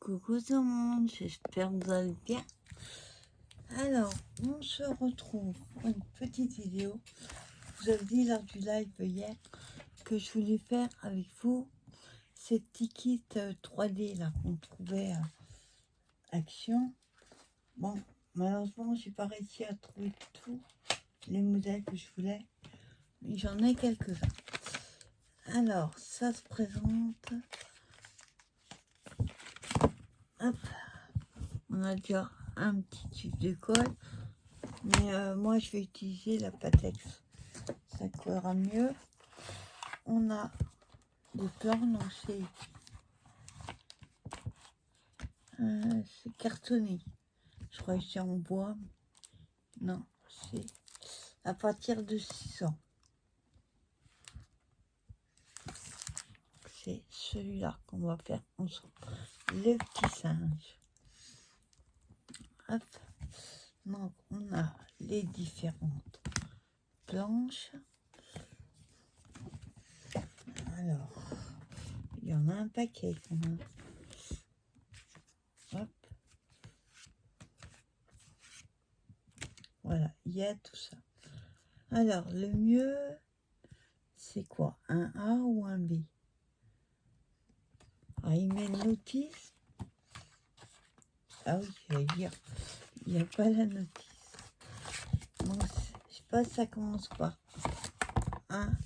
Coucou tout le monde, j'espère que vous allez bien. Alors, on se retrouve pour une petite vidéo. Je vous avais dit lors du live hier que je voulais faire avec vous ces petits kits 3D là qu'on trouvait à Action. Bon, malheureusement, j'ai pas réussi à trouver tous les modèles que je voulais, mais j'en ai quelques-uns. Alors, ça se présente. Hop. On a déjà un petit tube de colle, mais moi je vais utiliser la Patex, ça collera mieux. On a des plans, donc c'est cartonné. Je crois que c'est en bois. Non, c'est à partir de 6 ans. C'est celui-là qu'on va faire ensemble. Le petit singe. Hop. Donc on a les différentes planches. Alors, il y en a un paquet quand même. Hop. Voilà, il y a tout ça. Alors, le mieux, c'est quoi? Un A ou un B? Ah, il met une notice. Ah oui, je vais dire, il n'y a pas la notice. Donc, je sais pas, ça commence par un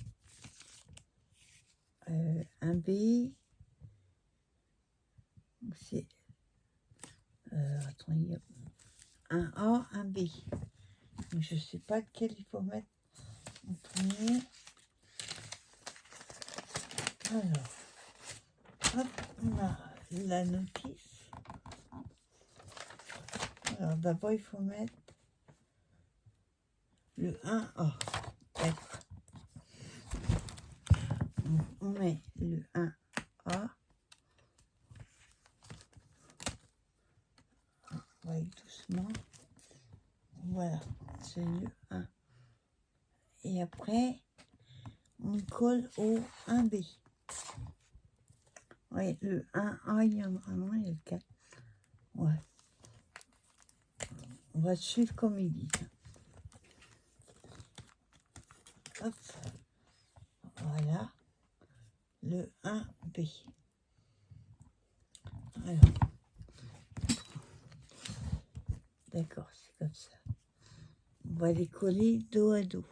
B. C'est attends, il y a un A, un B. Donc, je sais pas lequel il faut mettre en premier. Alors, hop, on a la notice. Alors, d'abord, il faut mettre le 1A. D'accord. On met le 1A. On va aller doucement. Voilà, c'est le 1. Et après, on colle au 1B. Oui, le 1A, il y en a un, il y a le 4. Ouais. On va suivre comme ils disent. Hop. Voilà. Le 1B. Alors. D'accord, c'est comme ça. On va les coller dos à dos.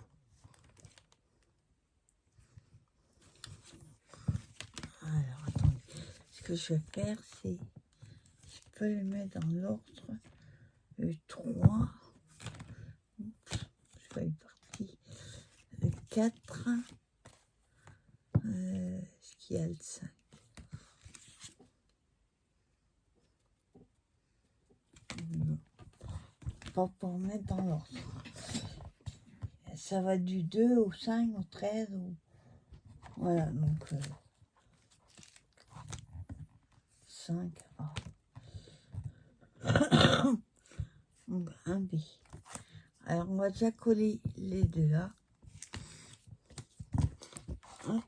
Alors, attendez. Ce que je vais faire, c'est... Je peux les mettre dans l'ordre. Le 3. Oups, je vais partir. Le 4. Ce qu'il y a le 5. Non. Pas pour mettre dans l'ordre. Ça va du 2 au 5, au 13. Voilà, donc 5. A. Donc un B. Alors on va déjà coller les deux là. Hop.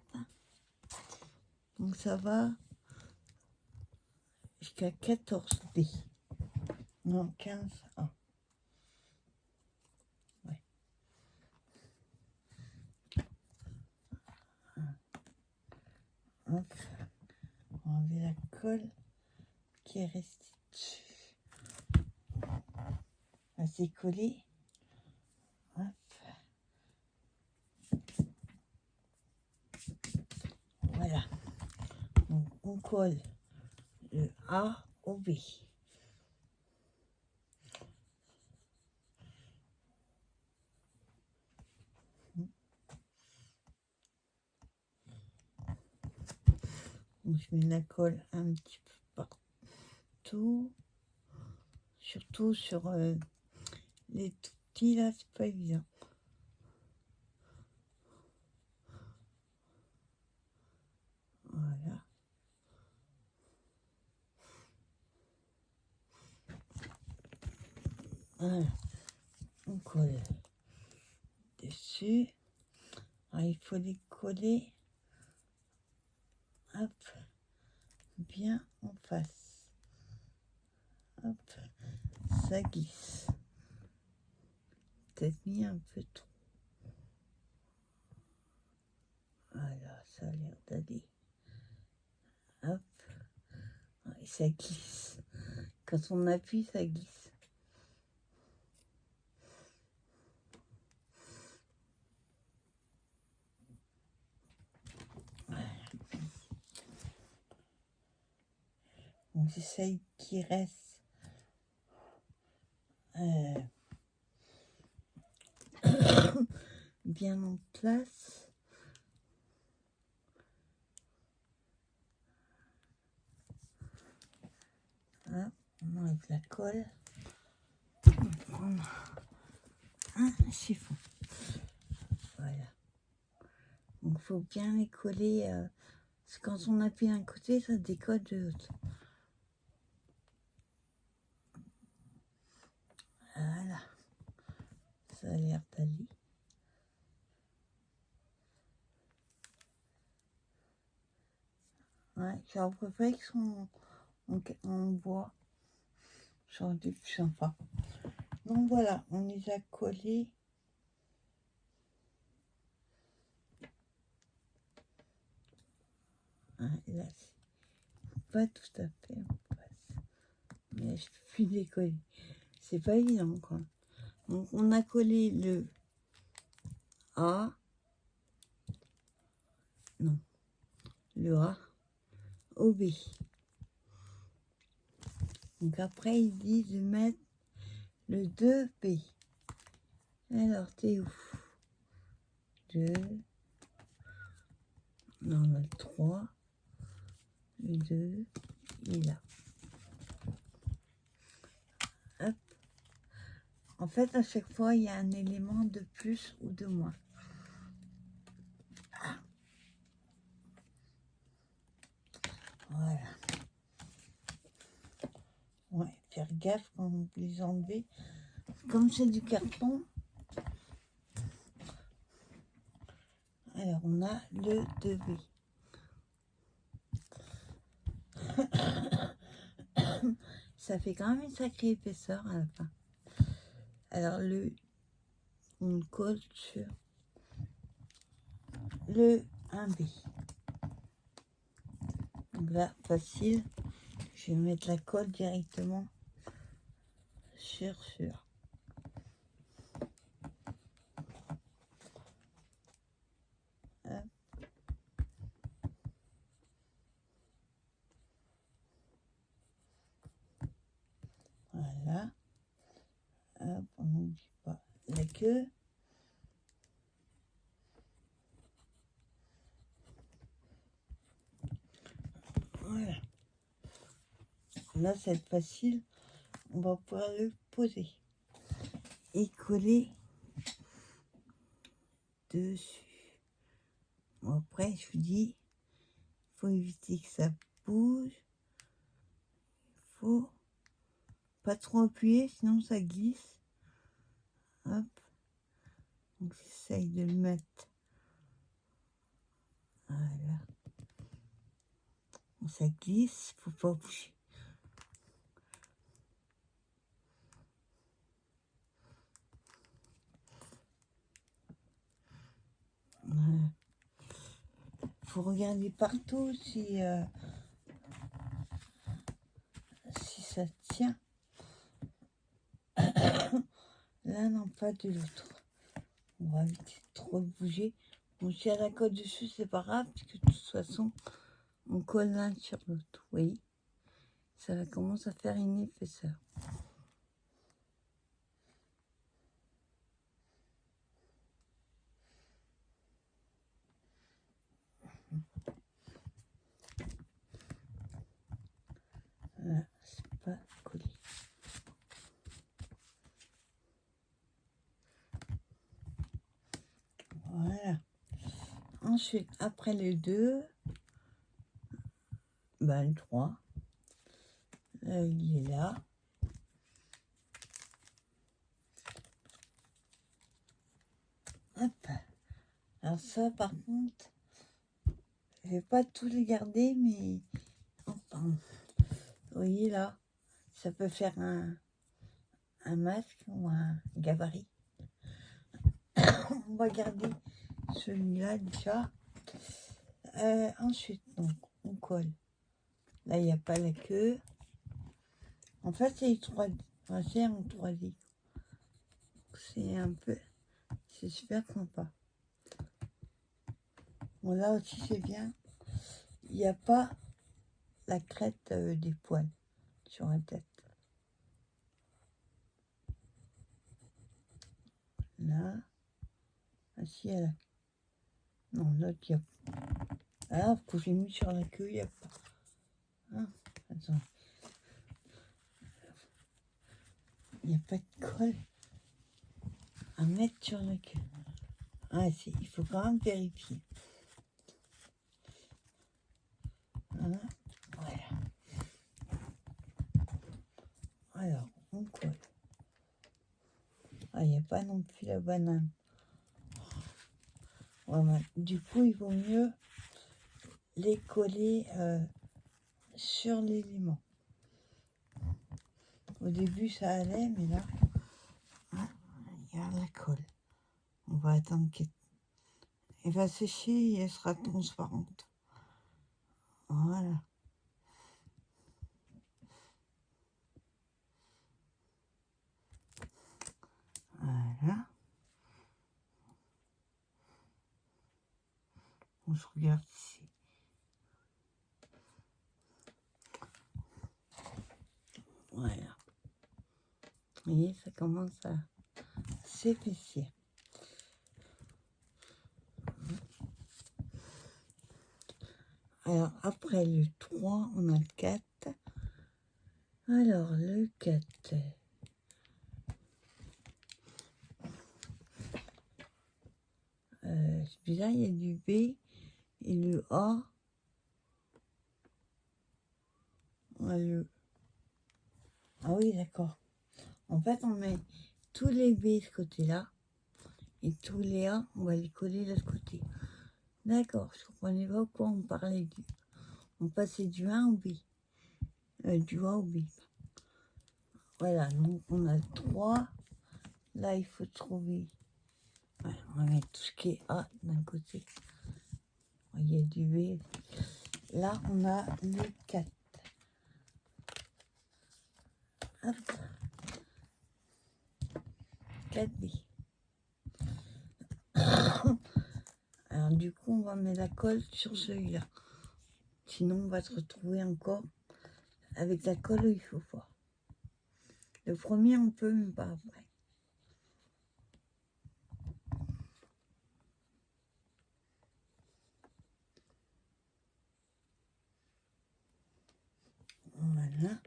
Donc ça va jusqu'à 14 B. Non, 15 A. Ouais. Hop. On va enlever la colle qui est restée dessus. C'est collé. Hop. Voilà. Donc on colle le A au B. Donc je mets la colle un petit peu partout. Surtout sur les tout petits là, c'est pas évident. Voilà. Voilà. On colle dessus. Alors, il faut les coller, hop, bien en face. hop, ça glisse. Peut-être mis un peu trop. Voilà, ça a l'air d'aller. Hop, et ça glisse. Quand on appuie, ça glisse. Voilà. Donc j'essaye qu'il reste bien en place. Là, on enlève la colle. On va prendre un chiffon. Voilà. Donc il faut bien les coller. Parce que quand on appuie d'un côté, ça décolle de l'autre. Voilà. Ça a l'air d'aller. Ouais, j'aurais préféré qu'ils sont en bois. Ça aurait été plus sympa. Donc voilà, on les a collés. Là, c'est pas tout à fait en place. Mais je peux plus les coller. C'est pas évident, quoi. Donc on a collé le A. Non. Le A au B. Donc après, il dit de mettre le 2B. Alors, t'es où? 2. Non, on a le 3. Le 2. Il est là. Hop. En fait, à chaque fois, il y a un élément de plus ou de moins. Voilà. Ouais, faire gaffe quand vous les enlevez. Comme c'est du carton, alors on a le 2B. Ça fait quand même une sacrée épaisseur à la fin. Alors on colle sur le 1B. Donc là, facile. Je vais mettre la colle directement sur. Hop. Voilà. Hop, on n'oublie pas la queue. Voilà. Là, c'est facile. On va pouvoir le poser et coller dessus. Bon, après, je vous dis, il faut éviter que ça bouge. Il faut pas trop appuyer, sinon ça glisse. Hop. Donc, j'essaye de le mettre. Voilà. Bon, ça glisse, faut pas bouger. Voilà. Faut regarder partout si ça tient. Là, non, pas de l'autre. On va éviter trop de bouger. Bon, si à la colle dessus, c'est pas grave, parce que de toute façon, on colle l'un sur l'autre. Vous voyez, ça commence à faire une épaisseur. Là, c'est pas collé. Voilà. Ensuite, après le 2, bah, le 3. Là, il est là. Hop. Alors ça, par contre, je vais pas tous les garder, mais enfin, vous voyez là, ça peut faire un masque ou un gabarit. On va garder celui-là déjà. Ensuite, donc, on colle. Là, il n'y a pas la queue. En fait, c'est 3D. Enfin, c'est en 3D. C'est super sympa. Bon, là aussi, c'est bien. Il n'y a pas la crête des poils sur la tête. Là. Ah si, elle a... Non, l'autre, il y a... Ah, que j'ai mis sur la queue, il n'y a pas... Ah, attends. Il n'y a pas de colle à mettre sur la queue. Ah si, il faut quand même vérifier. Voilà. Alors, on colle. Ah, il n'y a pas non plus la banane. Voilà. Du coup, il vaut mieux les coller sur l'élément. Au début, ça allait, mais là, il y a la colle. On va attendre qu'elle va sécher et elle sera transparente. Voilà. Voilà. On se regarde ici. Voilà. Vous voyez, ça commence à s'épaissir. Alors, après le 3, on a le 4. Alors, le 4. Celui-là, il y a du B et le A. Ah oui, d'accord. En fait, on met tous les B de ce côté-là et tous les A, on va les coller de l'autre côté. D'accord, je ne comprenais pas pourquoi on parlait du... On passait du 1 au B. Du A au B. Voilà, donc on a 3. Là, il faut trouver... Voilà, on va mettre tout ce qui est A d'un côté. Il y a du B. Là, on a le 4. Hop. 4B. Alors, du coup, on va mettre la colle sur celui-là. Sinon, on va se retrouver encore avec la colle où il faut voir. Le premier, on peut, mais pas après. Voilà.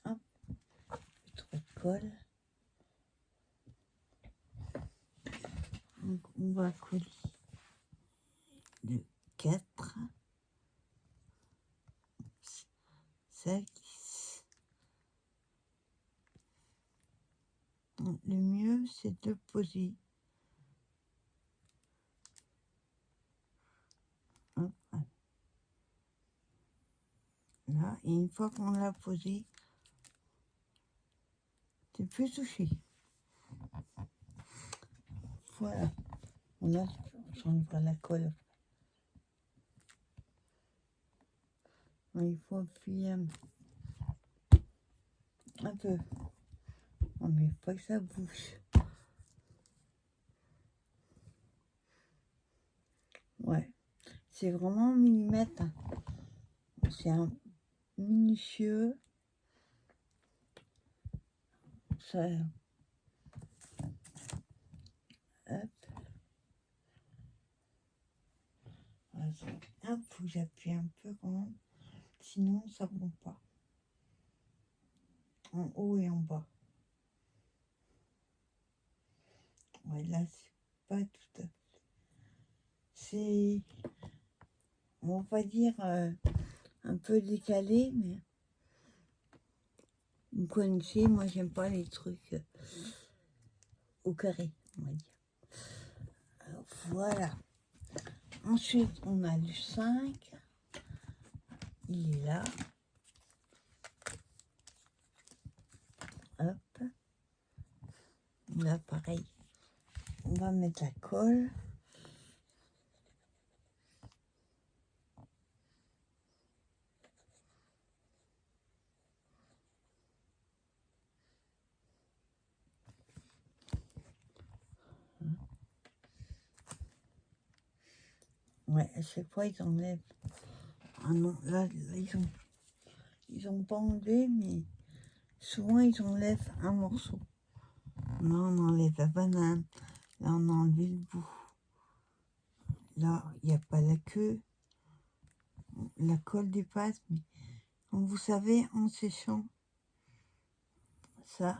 Hop. Trop de colle. Donc, on va coller le 4. 5. Le mieux, c'est de poser. Hop. Là, et une fois qu'on l'a posé, tu peux toucher. Voilà. Là, j'enlève la colle. Il faut appuyer un peu. Non, mais il faut pas que ça bouge. Ouais. C'est vraiment un millimètre. C'est un minutieux. Ça. Hop. Hop, faut que j'appuie un peu quand même. Sinon, ça ne prend pas. En haut et en bas. Ouais, là, c'est pas tout à fait. C'est, on va dire, un peu décalé, mais vous connaissez, moi, j'aime pas les trucs au carré, on va dire. Alors, voilà. Ensuite, on a le 5. Il est là. va mettre la colle. Ouais, à chaque fois, ils enlèvent. Ah non, là ils ont pas enlevé, mais souvent, ils enlèvent un morceau. Là, on enlève la banane. Là, on a enlevé le bout. Là, il n'y a pas la queue. La colle dépasse, mais comme vous savez, en séchant, ça,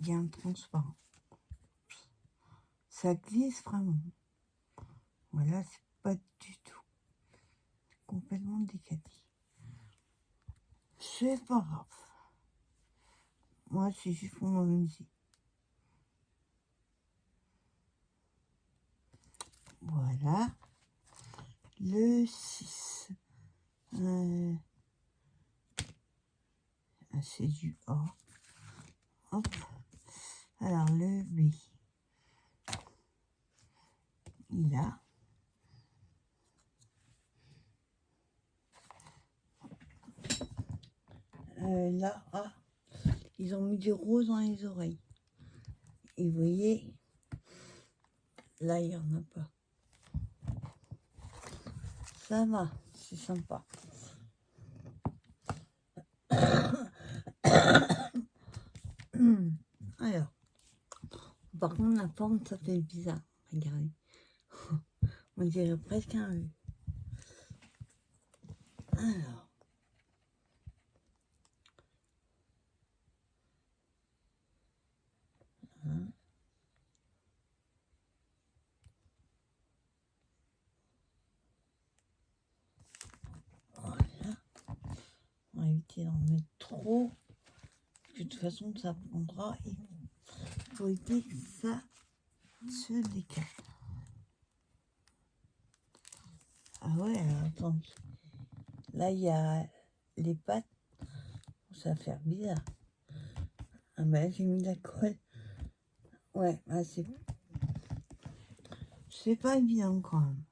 il y a un transparent. Ça glisse vraiment. Voilà, c'est pas du tout. C'est complètement décalé. C'est pas grave. Moi, c'est juste pour m'amuser. Voilà. Le 6. C'est du A. Hop. Alors, le B. Il a. Là, A. Ils ont mis du rose dans les oreilles. Et vous voyez, là, il n'y en a pas. Ça va, c'est sympa. Alors, par contre, la forme, ça fait bizarre. Regardez. On dirait presque un U. Alors. Hein. Voilà. On va éviter d'en mettre trop. De toute façon, ça prendra. Il faut éviter que ça se décale. Ah ouais, alors attendez. Là, il y a les pattes. Ça va faire bizarre. Ah ben, j'ai mis de la colle. Ouais, bah c'est pas évident quand même.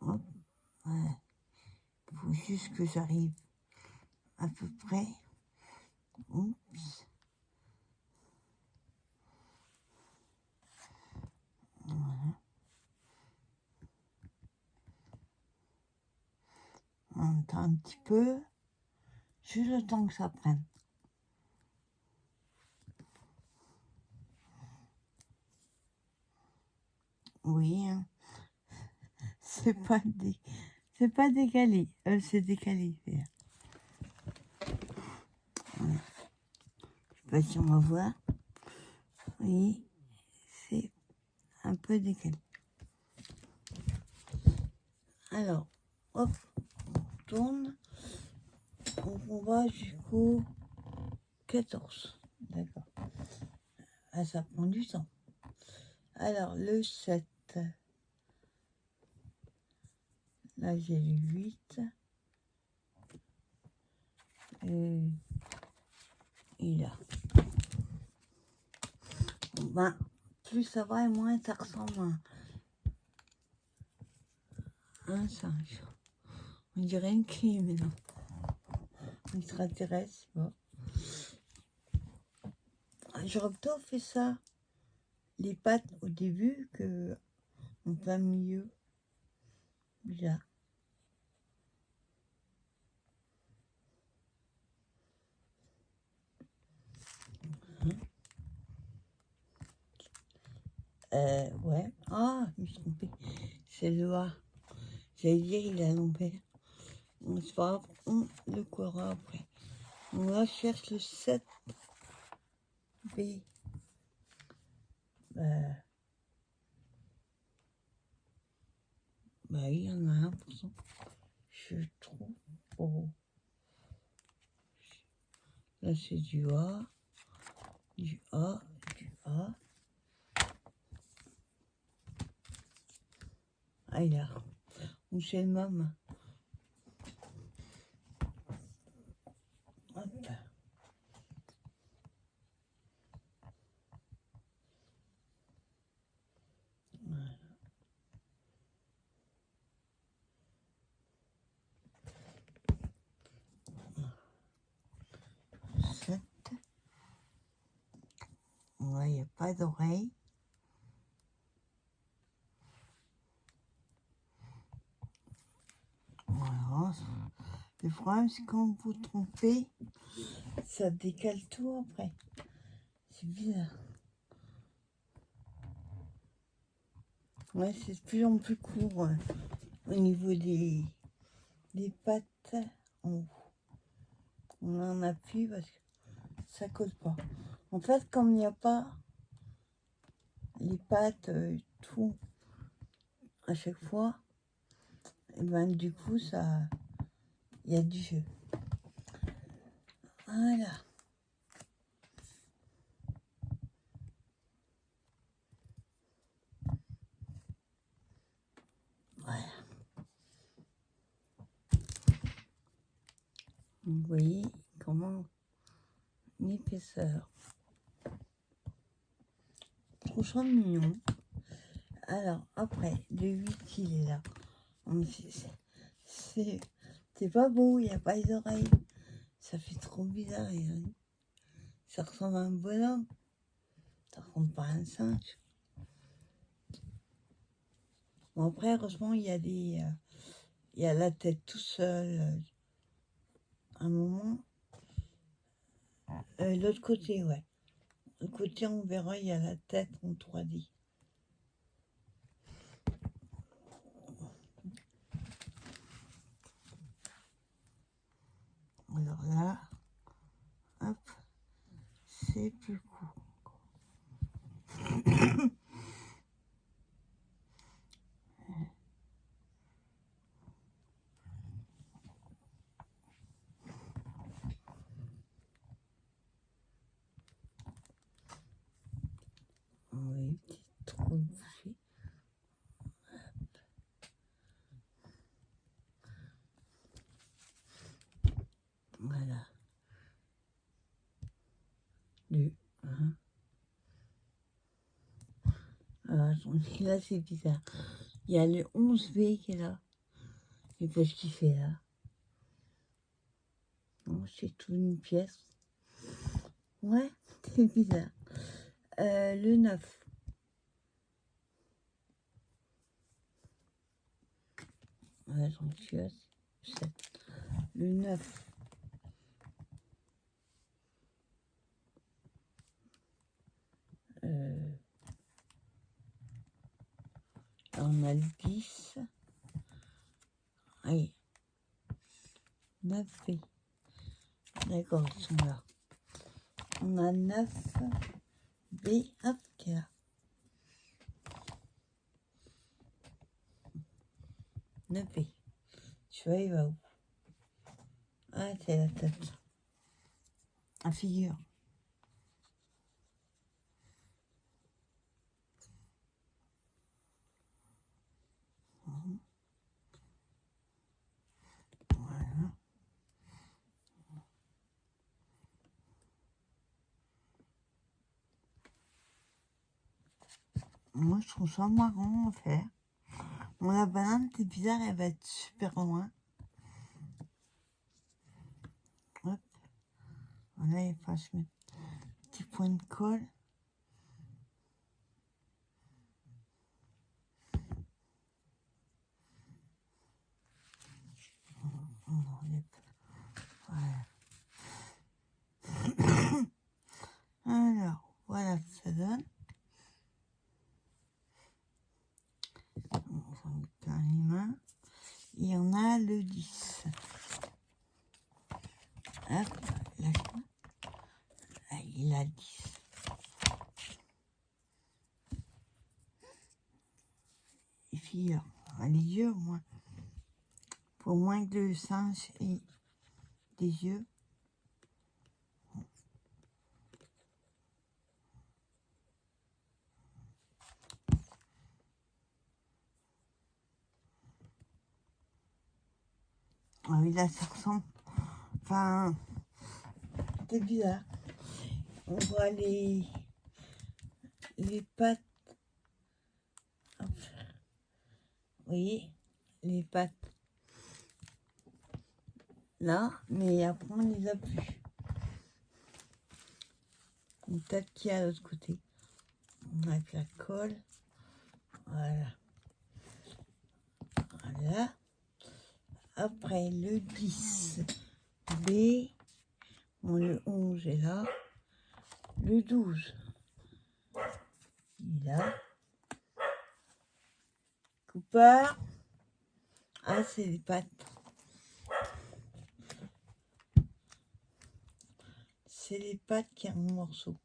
Hop, ouais. Faut juste que j'arrive à peu près. Oups. Voilà. On attend un petit peu. Juste le temps que ça prenne. Oui, hein. C'est pas décalé. C'est décalé. Voilà. Je sais pas si on va voir. Oui, c'est un peu décalé. Alors, hop, on tourne. Donc on va jusqu'au 14. D'accord. Ah, ça prend du temps. Alors, le 7. Là, j'ai le 8. Et il a. Ben, plus ça va et moins ça ressemble à un singe. On dirait une clé maintenant. On extraterrestre, bon. J'aurais plutôt fait ça, les pattes au début, que en plein milieu. Bizarre. Ouais. Ah, je me suis trompée. C'est le A. J'allais dire, il a l'envers. C'est pas grave, on le courra après. On va chercher le 7B. Bah, il y en a 1%. Je trouve. Oh. Là, c'est du A. Du A. Du A. Ah, il a. Ou c'est le même. Hop. a pas d'oreille. Voilà. Le problème, c'est quand vous vous trompez, ça décale tout après. C'est bizarre. Ouais, c'est de plus en plus court au niveau des pattes en haut. On en appuie parce que ça colle pas. En fait, comme il n'y a pas les pattes, tout à chaque fois, et ben du coup, ça, il y a du jeu. Voilà. Voilà. Vous voyez comment l'épaisseur. Je trouve ça mignon. Alors, après, le 8, il est là. C'est pas beau, il n'y a pas les oreilles. Ça fait trop bizarre. Ça ressemble à un bonhomme. Ça ressemble pas à un singe. Bon, après, heureusement, il y a la tête tout seul. Un moment. L'autre côté, ouais. L'autre côté, on verra, il y a la tête en 3D. Alors là, hop, c'est plus court. Oui, petit trop bouché. Voilà. Le 1. Alors, attendez, là, c'est bizarre. Il y a le 11B qui est là. Je sais pas ce qu'il fait là. Non, c'est toute une pièce. Ouais, c'est bizarre. Le 9. Ouais, j'en suis à 7. Le 9. On a le 10. Allez. 9B. D'accord, ils sont là. On a 9B. Hop, qui est là. 9B. Tu vois, il va où? Ah, c'est la tête. La figure. Voilà. Moi, je trouve ça marrant à faire. Bon, la banane, c'est bizarre, elle va être super loin. Hop. Voilà, il faut se mettre un petit point de colle. On enlève. Voilà. Alors, voilà ce que ça donne. On s'en met plein les mains. Et on a le 10. Hop, là, il a 10. Et puis, les yeux, au moins. Pour moins que le singe ait des yeux. Ah oui, là, ça ressemble. Enfin, c'est bizarre. On voit les pattes. Hop. Vous voyez, les pattes. Là, mais après, on les a plus. Une tête qui est à l'autre côté. avec la colle. Voilà. Voilà. Après, le 10 B. Bon, le 11 est là. Le 12, il est là. Coupard. Ah, c'est les pattes. C'est les pattes qui ont un morceau.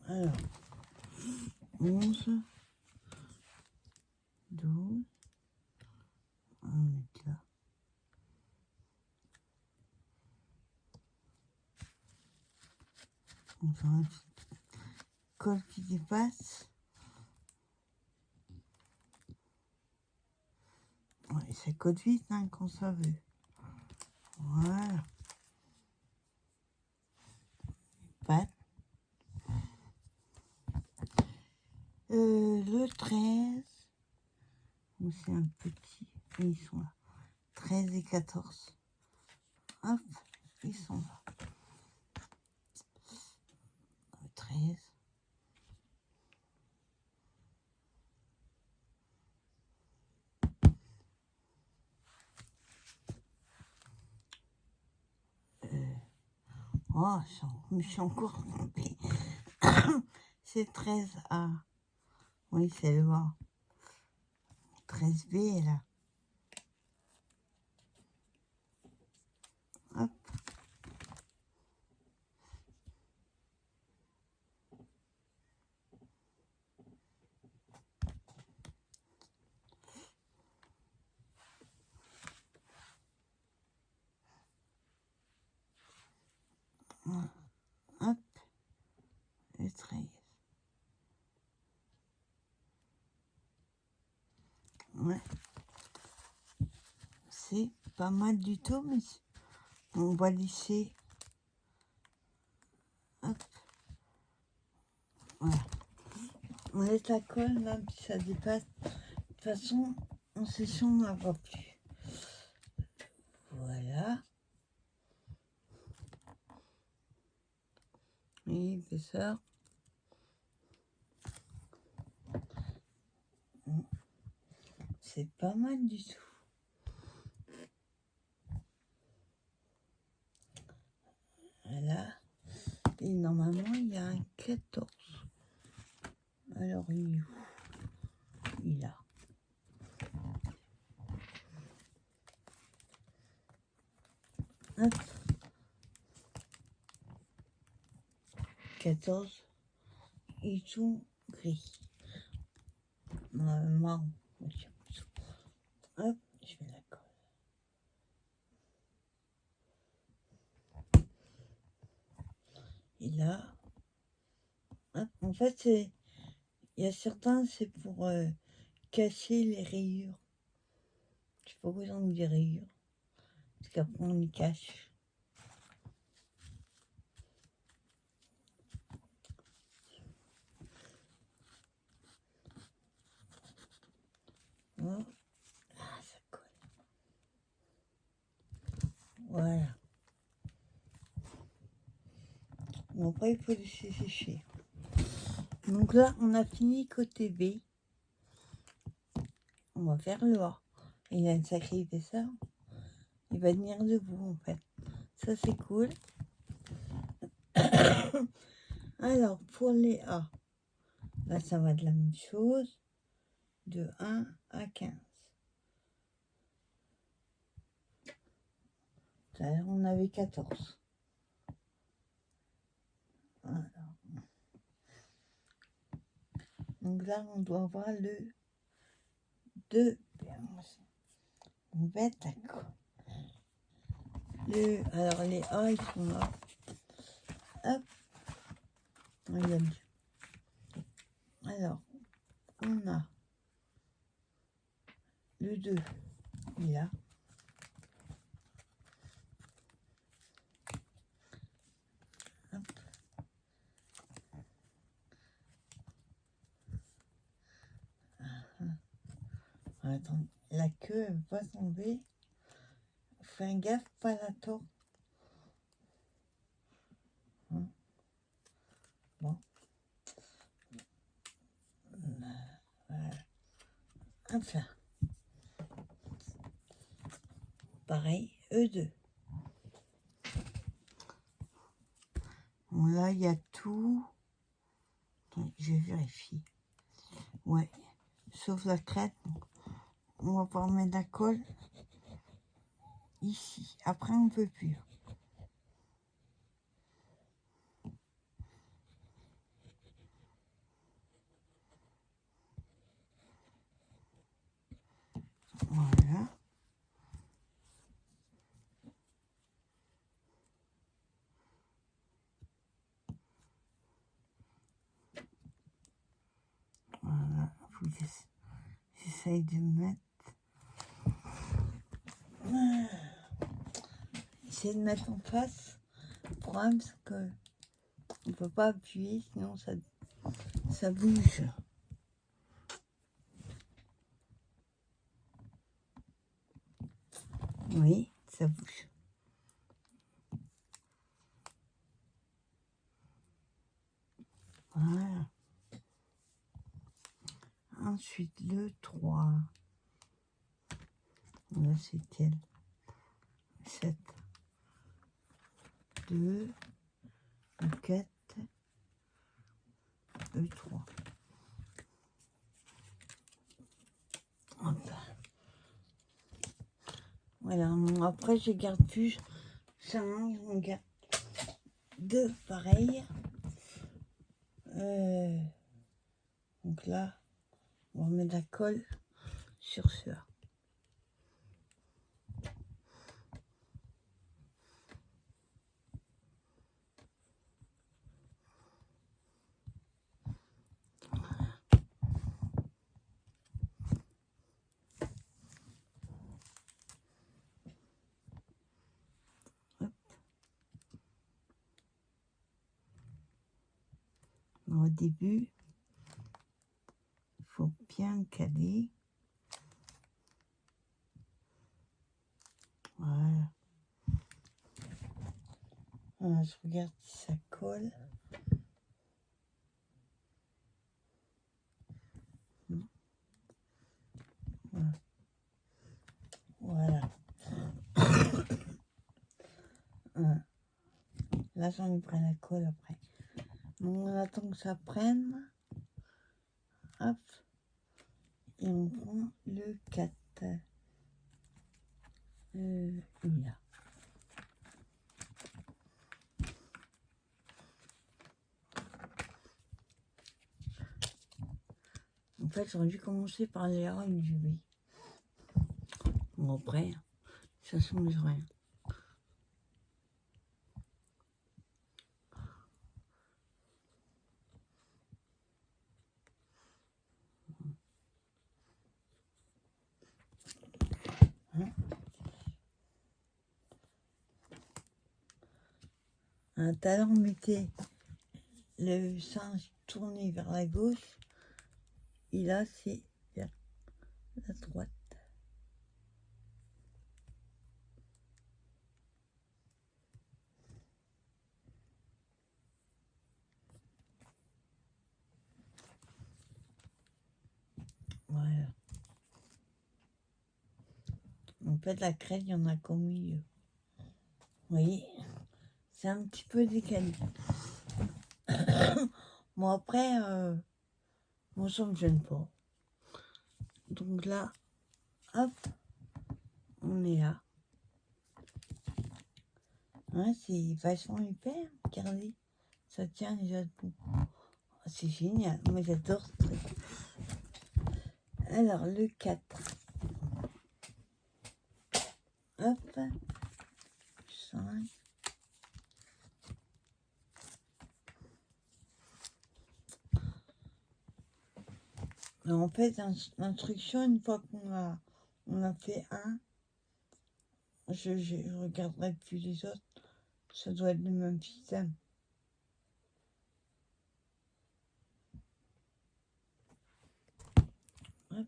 Alors, 11, 12, on va mettre là. On va un petit col qui dépasse. Ouais, ça colle vite hein, quand ça veut. Voilà. Pattes. Le 13, c'est un petit, ils sont là. 13 et 14. Hop, ils sont là. Le 13. Oh, je me suis encore trompée. C'est 13A. Oui, c'est le bas. 13B, là. Hop. Hop. Le 13. Ouais. C'est pas mal du tout, mais on va lisser. Hop. Voilà. On laisse la colle, même si ça dépasse. De toute façon, en session, on n'en va plus. Voilà. Et l'épaisseur. C'est pas mal du tout. Voilà. Et normalement, il y a un 14. Alors, il est où? Il est là. Hop. 14. Ils sont gris. Marron. Hop, je mets la colle. Et là, hop, en fait, il y a certains, c'est pour cacher les rayures. Je sais pas pourquoi ils ont mis des rayures. Parce qu'après, on les cache. Oh. Ah, ça colle. Voilà. Bon, après, il faut laisser sécher. Donc là, on a fini côté B. On va faire le A. Il a une sacrée épaisseur. Il va tenir debout, en fait. Ça, c'est cool. Alors, pour les A, là, ça va de la même chose. De 1 à 15. Tout à l'heure, on avait 14. Voilà. Donc là, on doit avoir le 2. On va être d'accord. Alors, les A, ils sont là. Hop. Regarde. Alors, on a le 2. Il est là. Hop. Attends, la queue, elle va tomber. Fais gaffe, pas la tordre. Hein. Hop là. Pareil, E2. Bon, là, il y a tout. Je vérifie. Ouais, sauf la crête. On va pouvoir mettre la colle ici. Après, on ne peut plus. Voilà. Voilà. Faut que j'essaye de mettre. Essayer de mettre en face. Le problème, c'est que on ne peut pas appuyer, sinon ça bouge. Oui, ça bouge. Voilà. Ensuite, le 3. Là, c'est quel 7. 2. 4. E3. Hop. Voilà. Bon, après, je garde plus. Ça, on garde 2 pareils. Donc là, on remet de la colle sur cela. Au début, il faut bien caler. Voilà. Voilà, je regarde si ça colle. Voilà. Là, j'en ai pris la colle après. Donc, on attend que ça prenne. Hop. Et on prend le 4. Là. En fait, j'aurais dû commencer par les règles du B. Bon, après, ça change rien. Un talon, mettez le singe tourné vers la gauche. Et là, c'est vers la droite. Voilà. En fait, la crête, il y en a qu'au milieu. Vous voyez, c'est un petit peu décalé. Bon, après, moi, ça me gêne pas. Donc là, hop, on est là. Hein, c'est vachement hyper, regardez. Ça tient déjà debout. C'est génial, moi j'adore ce truc. Alors, le 4. Hop. 5. En fait, l'instruction, une fois on a fait un, je regarderai plus les autres. Ça doit être le même système. Hop.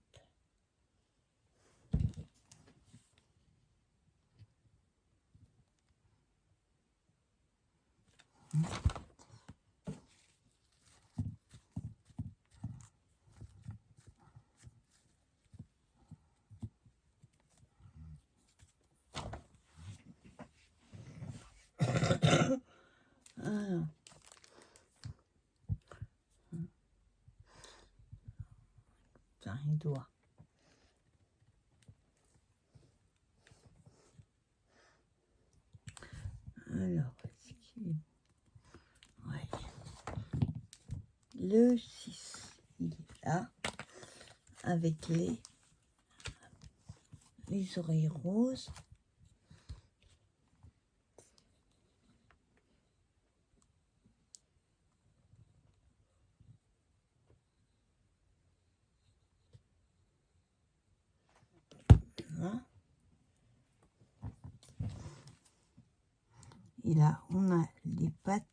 il doit. Alors, est-ce qu'il... Ouais. Le 6, il est là, avec les oreilles roses. Voilà. Et là, on a les pattes.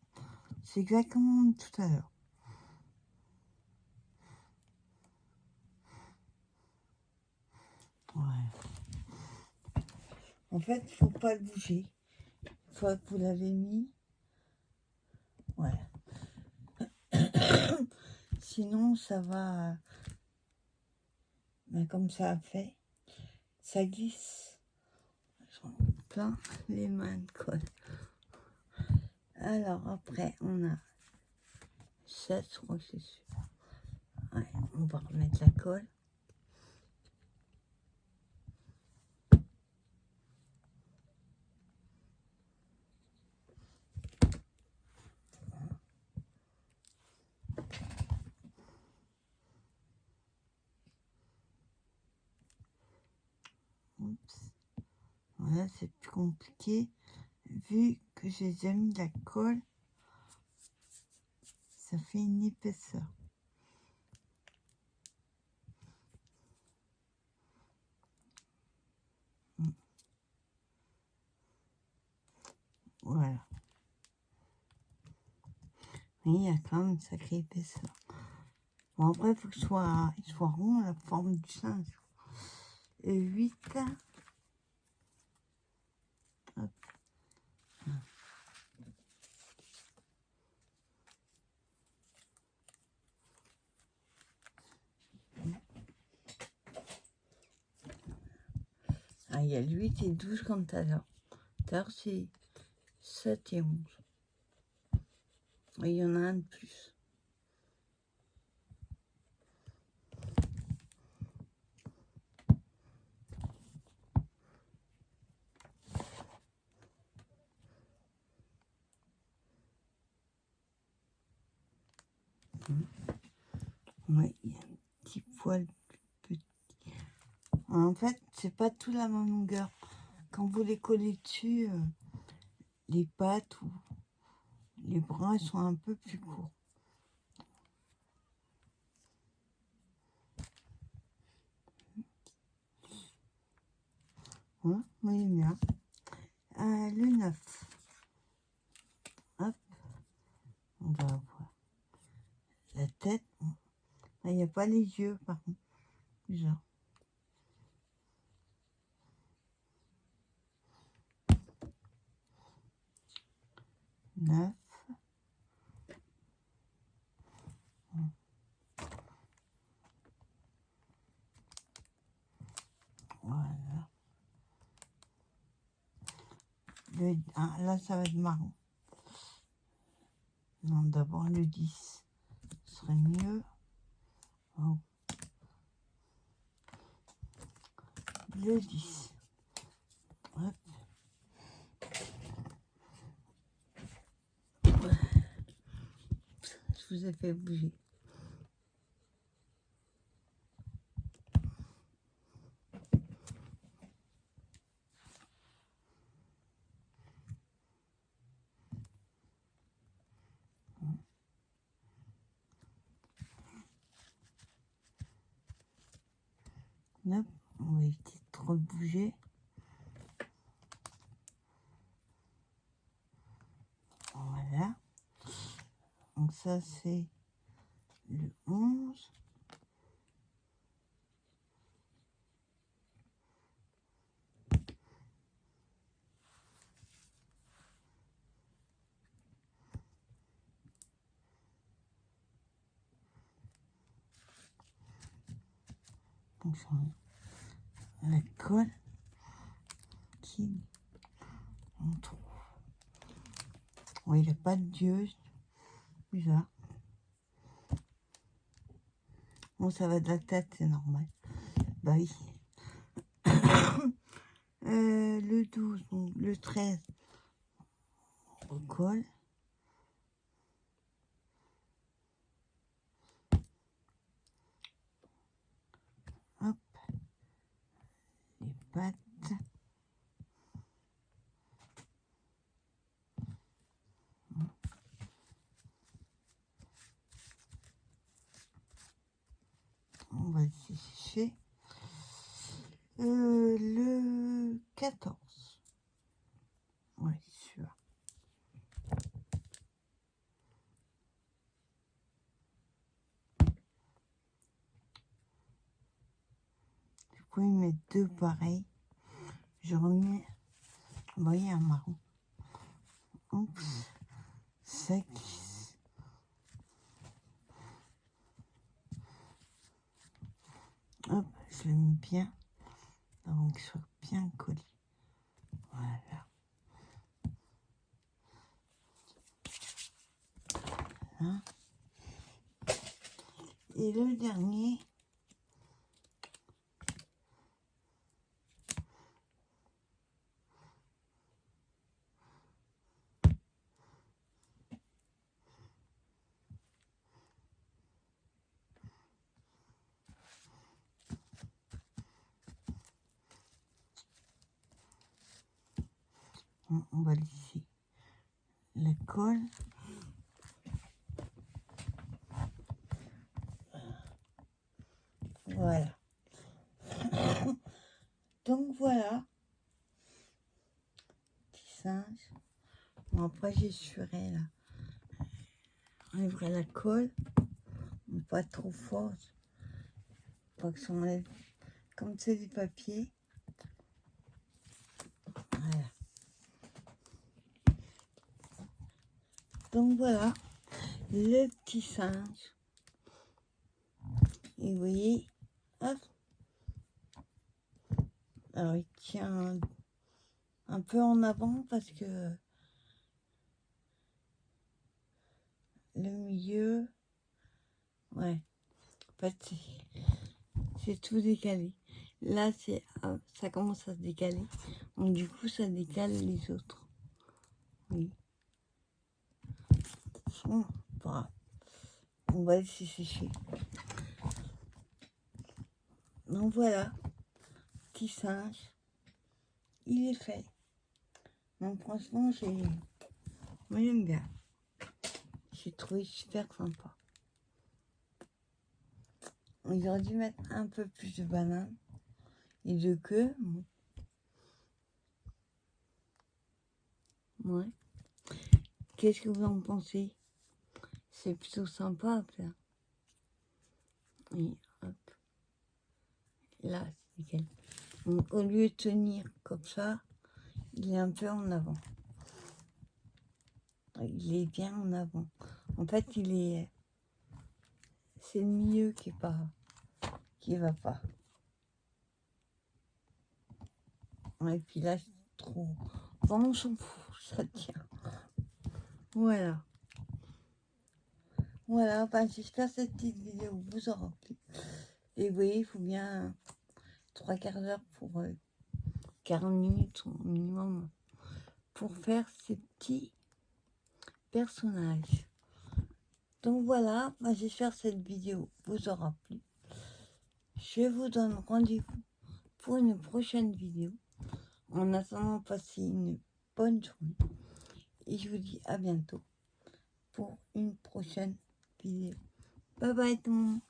C'est exactement comme tout à l'heure. Ouais. En fait, faut pas le bouger. Une fois que vous l'avez mis, voilà. Sinon, ça va, ben, comme ça a fait, ça glisse. J'en ai plein les mains de colle. Alors après, on a ça, je crois que c'est sûr. Ouais, on va remettre la colle. Oups. Voilà, c'est plus compliqué. Vu que j'ai déjà mis la colle, ça fait une épaisseur. Voilà. Mais il y a quand même une sacrée épaisseur. Bon, après, il faut que il soit rond, la forme du singe. Et 8. Hop. Ah, il y a le 8 et 12 comme tout à l'heure. Tout à l'heure, c'est 7 et 11. Et il y en a un de plus. Oui, il y a un petit poil plus petit. En fait, c'est pas tout la même longueur. Quand vous les collez dessus, les pattes ou les bras sont un peu plus courts. Hein, oui, bien. Le 9. Hop, on va voir la tête. Il n'y a pas les yeux, par contre. Genre. 9. Voilà. Là, ça va être marron. Non, d'abord le 10 serait mieux. Oh. Le 10. Hop. Je vous ai fait bouger. Hop. On va éviter de trop bouger. Voilà. Donc ça, c'est le 11. Donc, la colle qui on trouve. Oui, il n'y a pas de dieu. Bizarre. Bon, ça va de la tête, c'est normal. Bah oui. Le 12, donc le 13, on colle. Hop. Les pattes. On va laisser sécher. Le 14. Ouais, sûr. Vous pouvez mettre deux pareils. Je remets, vous voyez, un marron. Oups, ça glisse. Hop, je le mets bien, avant qu'il soit bien collé. Voilà. Hein. Et le dernier, on va laisser la colle. Voilà. Donc voilà. Petit singe. Bon, après j'essuierai là. Enlèverai la colle. Mais pas trop forte. Pas que ça enlève. Comme c'est du papier. Voilà. Donc voilà. Le petit singe. Et vous voyez. Hop. Alors il tient un peu en avant parce que le milieu, ouais, en fait c'est tout décalé. Là c'est ça commence à se décaler, donc du coup ça décale les autres. Oui. Bon, voilà. On va laisser sécher. Donc voilà, petit singe, il est fait. Donc franchement moi j'aime bien. J'ai trouvé super sympa. Ils auraient dû mettre un peu plus de bananes et de queue. Ouais. Qu'est-ce que vous en pensez? C'est plutôt sympa à faire. Et hop. Là, c'est nickel. Donc, au lieu de tenir comme ça, il est un peu en avant. Il est bien en avant. En fait, c'est le milieu qui va pas. Et puis là, c'est trop. Bon, on s'en fout, ça tient. Voilà. Voilà, ben, j'espère que cette petite vidéo vous aura plu. Et vous voyez, il faut bien 3/4 d'heure pour 40 minutes au minimum pour faire ces petits personnages. Donc voilà, ben, j'espère que cette vidéo vous aura plu. Je vous donne rendez-vous pour une prochaine vidéo. En attendant, passez une bonne journée. Et je vous dis à bientôt pour une prochaine vidéo. Bye bye tout le monde.